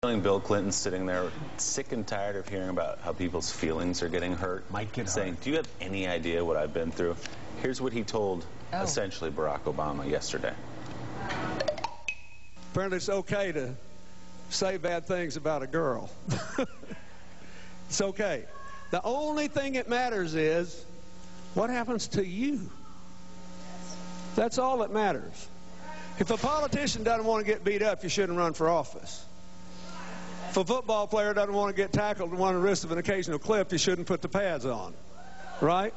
Bill Clinton sitting there sick and tired of hearing about how people's feelings are getting hurt. Might get saying, hurt. do you have any idea what I've been through? Here's what he told, essentially, Barack Obama yesterday. Apparently it's okay to say bad things about a girl. It's okay. The only thing that matters is what happens to you. That's all that matters. If a politician doesn't want to get beat up, you shouldn't run for office. If a football player doesn't want to get tackled and want the risk of an occasional clip, you shouldn't put the pads on. Right?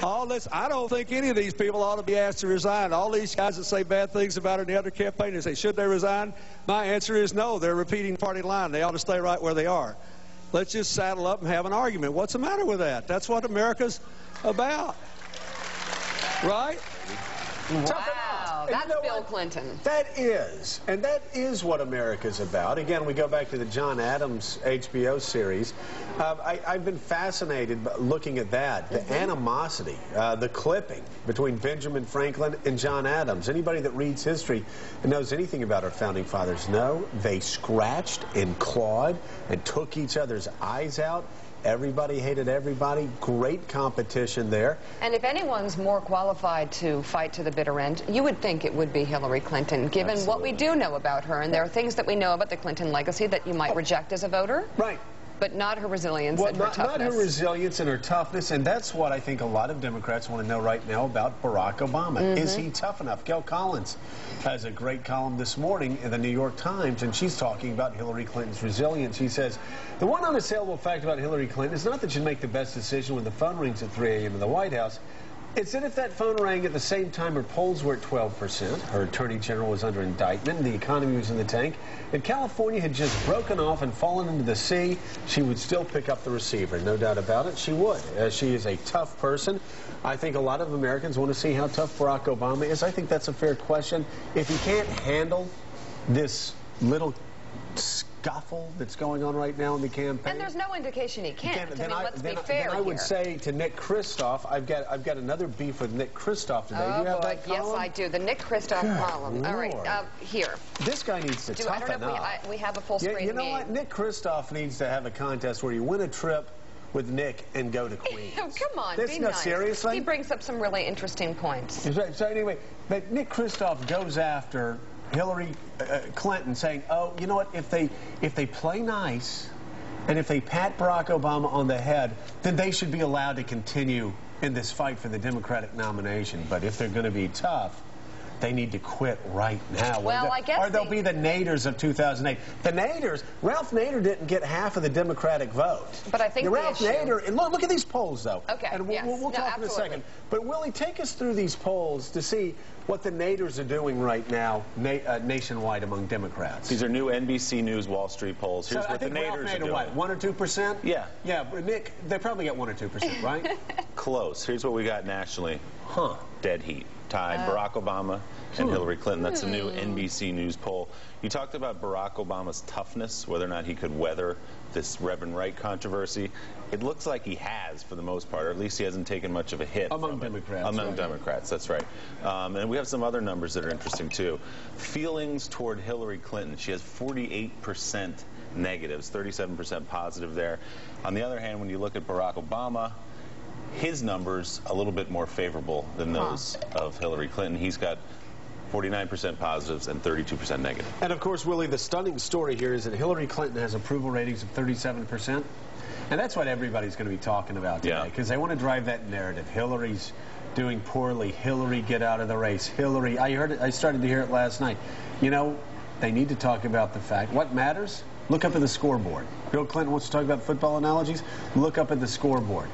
All this, I don't think any of these people ought to be asked to resign. All these guys that say bad things about her in the other campaign, they say, should they resign? My answer is no. They're repeating party line. They ought to stay right where they are. Let's just saddle up and have an argument. What's the matter with that? That's what America's about. Right? Wow, that's Bill Clinton. That is what America's about. Again, we go back to the John Adams HBO series. I've been fascinated looking at that, the animosity, the clipping between Benjamin Franklin and John Adams. Anybody that reads history and knows anything about our founding fathers know they scratched and clawed and took each other's eyes out. Everybody hated everybody. Great competition there. And if anyone's more qualified to fight to the bitter end, you would think it would be Hillary Clinton, given what we do know about her. And there are things that we know about the Clinton legacy that you might reject as a voter. Right. But not her resilience and her toughness. Not her resilience and her toughness, and that's what I think a lot of Democrats want to know right now about Barack Obama. Is he tough enough? Gail Collins has a great column this morning in the New York Times, and she's talking about Hillary Clinton's resilience. She says, the one unassailable fact about Hillary Clinton is not that she'd make the best decision when the phone rings at 3 a.m. in the White House. It's that if that phone rang at the same time her polls were at 12%, her attorney general was under indictment, and the economy was in the tank, and California had just broken off and fallen into the sea, she would still pick up the receiver. No doubt about it, she would. She is a tough person. I think a lot of Americans want to see how tough Barack Obama is. I think that's a fair question. If he can't handle this little scuffle that's going on right now in the campaign. And there's no indication he can't. I mean, let's be fair then I would say to Nick Kristof, I've got another beef with Nick Kristof today. Oh, do you have boy. that column? Yes, I do. The Nick Kristof column. All right, here. This guy needs to toughen up. We have a full screen. You know what? Nick Kristof needs to have a contest where you win a trip with Nick and go to Queens. Oh, come on, be nice. Seriously? He brings up some really interesting points. So anyway, but Nick Kristof goes after Hillary Clinton, saying, oh, you know what, if they play nice and if they pat Barack Obama on the head, then they should be allowed to continue in this fight for the Democratic nomination. But if they're going to be tough, they need to quit right now. Well, I guess or they'll be the Naders of 2008. The Naders, Ralph Nader didn't get half of the Democratic vote. But I think Ralph Nader, and look at these polls, though. Okay, and we'll talk in a second. But Willie, take us through these polls to see what the Naders are doing right now nationwide among Democrats. These are new NBC News Wall Street polls. Here's what the Naders are doing. What, 1 or 2%? Yeah. Yeah, but Nick, they probably got 1 or 2%, right? Close. Here's what we got nationally. Dead heat. Tied Barack Obama and Hillary Clinton. That's a new NBC News poll. You talked about Barack Obama's toughness, whether or not he could weather this Reverend Wright controversy. It looks like he has, for the most part, or at least he hasn't taken much of a hit. Among Democrats. Among Democrats, that's right. And we have some other numbers that are interesting, too. Feelings toward Hillary Clinton. She has 48% negatives, 37% positive there. On the other hand, when you look at Barack Obama, his numbers a little bit more favorable than those of Hillary Clinton. He's got 49% positives and 32% negative. And of course, Willie, the stunning story here is that Hillary Clinton has approval ratings of 37%. And that's what everybody's going to be talking about today, because they want to drive that narrative. Hillary's doing poorly. Hillary, get out of the race. Hillary, I started to hear it last night. You know, they need to talk about the fact. What matters? Look up at the scoreboard. Bill Clinton wants to talk about football analogies. Look up at the scoreboard.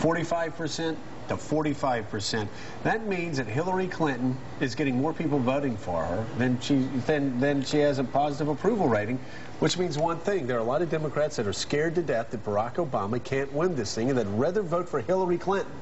45% to 45%. That means that Hillary Clinton is getting more people voting for her than she has a positive approval rating, which means one thing. There are a lot of Democrats that are scared to death that Barack Obama can't win this thing and that'd rather vote for Hillary Clinton,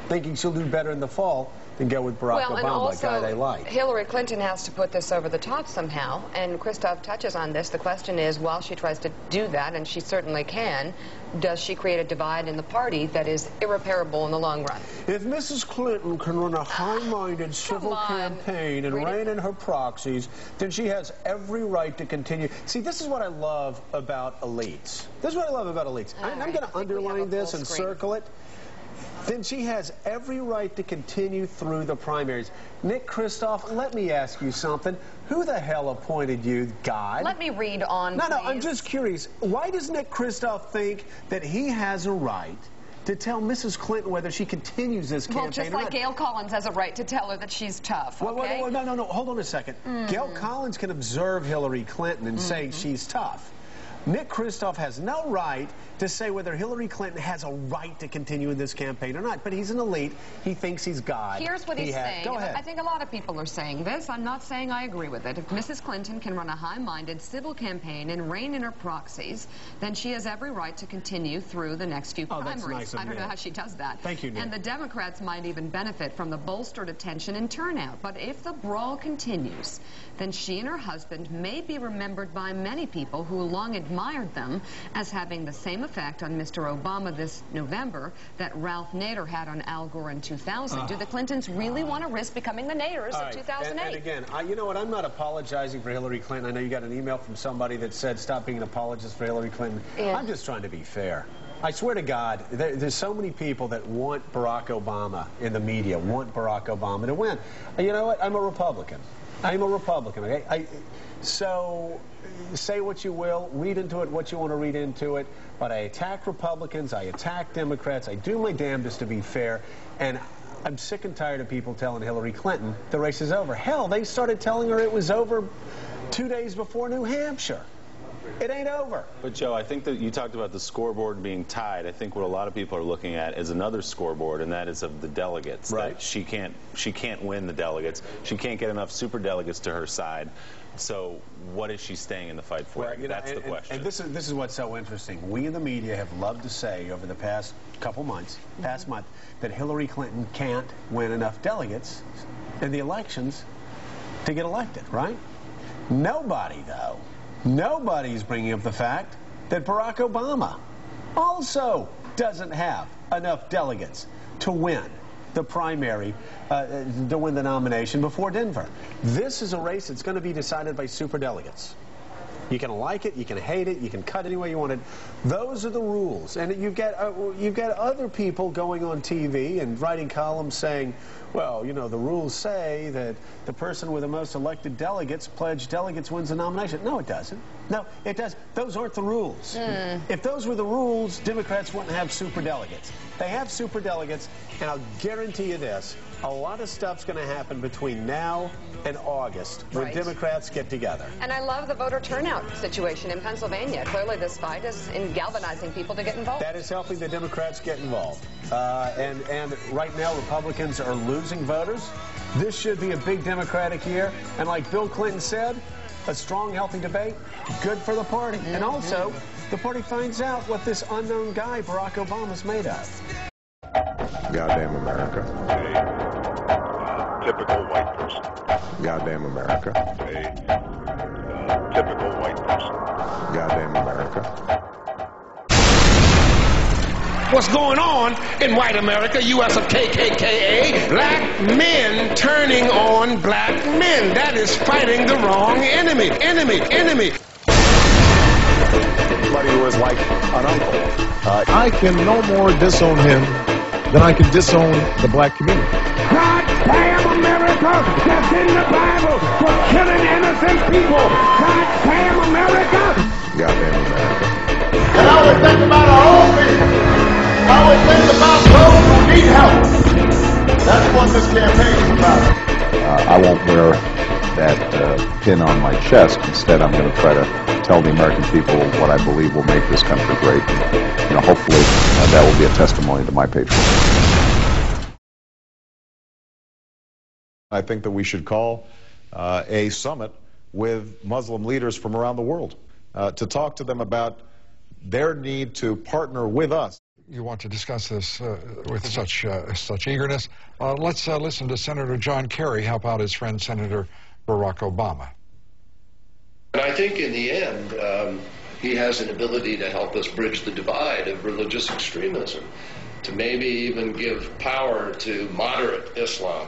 thinking she'll do better in the fall, and go with Barack and Obama, also, a guy they like. Hillary Clinton has to put this over the top somehow, and Christoph touches on this. The question is, while she tries to do that, and she certainly can, does she create a divide in the party that is irreparable in the long run? If Mrs. Clinton can run a high-minded civil campaign and rein in her proxies, then she has every right to continue. See, this is what I love about elites. This is what I love about elites. I'm going to underline this and circle it. Then she has every right to continue through the primaries. Nick Kristof, let me ask you something. Who the hell appointed you, God? Let me read on, No, please. I'm just curious. Why does Nick Kristof think that he has a right to tell Mrs. Clinton whether she continues this campaign or not? Well, just like Gail Collins has a right to tell her that she's tough, okay? Well, no, hold on a second. Gail Collins can observe Hillary Clinton and say she's tough. Nick Kristof has no right to say whether Hillary Clinton has a right to continue in this campaign or not. But he's an elite. He thinks he's God. Here's what he's saying. Go ahead. I think a lot of people are saying this. I'm not saying I agree with it. If Mrs. Clinton can run a high-minded civil campaign and rein in her proxies, then she has every right to continue through the next few primaries. That's nice of I don't Nick. know how she does that. Thank you, Nick. And the Democrats might even benefit from the bolstered attention and turnout. But if the brawl continues, then she and her husband may be remembered by many people who long admired them as having the same effect on Mr. Obama this November that Ralph Nader had on Al Gore in 2000. Do the Clintons really want to risk becoming the Naders of 2008? And again, you know what? I'm not apologizing for Hillary Clinton. I know you got an email from somebody that said stop being an apologist for Hillary Clinton. Yeah. I'm just trying to be fair. I swear to God, there's so many people that want Barack Obama in the media, want Barack Obama to win. You know what? I'm a Republican. I'm a Republican, okay? So say what you will, read into it what you want to read into it, but I attack Republicans, I attack Democrats, I do my damnedest to be fair, and I'm sick and tired of people telling Hillary Clinton the race is over. Hell, they started telling her it was over 2 days before New Hampshire. It ain't over. But, Joe, I think that you talked about the scoreboard being tied. I think what a lot of people are looking at is another scoreboard, and that is of the delegates. Right. That she can't win the delegates. She can't get enough super delegates to her side. So what is she staying in the fight for? Well, That's the question. And this is what's so interesting. We in the media have loved to say over the past couple months, month, that Hillary Clinton can't win enough delegates in the elections to get elected, right? Nobody, though. Nobody's bringing up the fact that Barack Obama also doesn't have enough delegates to win the primary, to win the nomination before Denver. This is a race that's going to be decided by superdelegates. You can like it, you can hate it, you can cut any way you want it. Those are the rules. And you've got other people going on TV and writing columns saying, well, you know, the rules say that the person with the most elected delegates, pledged delegates, wins the nomination. No, it doesn't. No, it does. Those aren't the rules. If those were the rules, Democrats wouldn't have superdelegates. They have superdelegates, and I'll guarantee you this, a lot of stuff's going to happen between now and August when Democrats get together. And I love the voter turnout situation in Pennsylvania. Clearly this fight is in galvanizing people to get involved. That is helping the Democrats get involved. And right now, Republicans are losing voters. This should be a big Democratic year. And like Bill Clinton said, a strong, healthy debate, good for the party. And also, the party finds out what this unknown guy, Barack Obama's made of. Goddamn America. A typical white person. Goddamn America. A typical white person. Goddamn America. What's going on in white America, U.S. of KKKA? Black men turning on black men. That is fighting the wrong enemy. Enemy. Somebody who is like an uncle. I can no more disown him than I can disown the black community. God damn America! That's in the Bible for killing innocent people. God damn America! Goddamn America. And I would think about our own people. I would think about those who need help. That's what this campaign is about. I won't wear that pin on my chest. Instead, I'm going to try to tell the American people what I believe will make this country great. And, hopefully that will be a testimony to my patriotism. I think that we should call a summit with Muslim leaders from around the world to talk to them about their need to partner with us. you want to discuss this with such eagerness. Let's listen to Senator John Kerry help out his friend Senator Barack Obama. And I think in the end, he has an ability to help us bridge the divide of religious extremism, to maybe even give power to moderate Islam,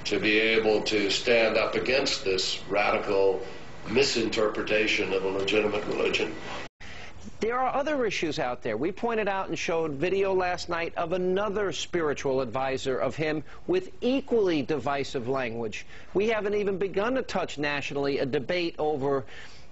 to be able to stand up against this radical misinterpretation of a legitimate religion. There are other issues out there. We pointed out and showed video last night of another spiritual advisor of him with equally divisive language. We haven't even begun to touch nationally a debate over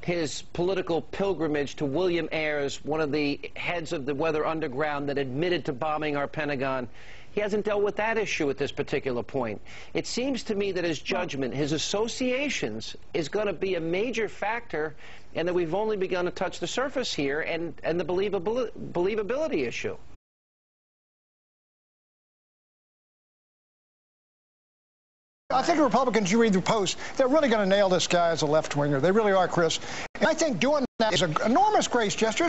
his political pilgrimage to William Ayers, one of the heads of the Weather Underground that admitted to bombing our Pentagon. He hasn't dealt with that issue at this particular point. It seems to me that his judgment, his associations, is going to be a major factor, and that we've only begun to touch the surface here and the believability issue. I think Republicans, you read the Post, they're really going to nail this guy as a left-winger. They really are, Chris. And I think doing that is an enormous grace gesture.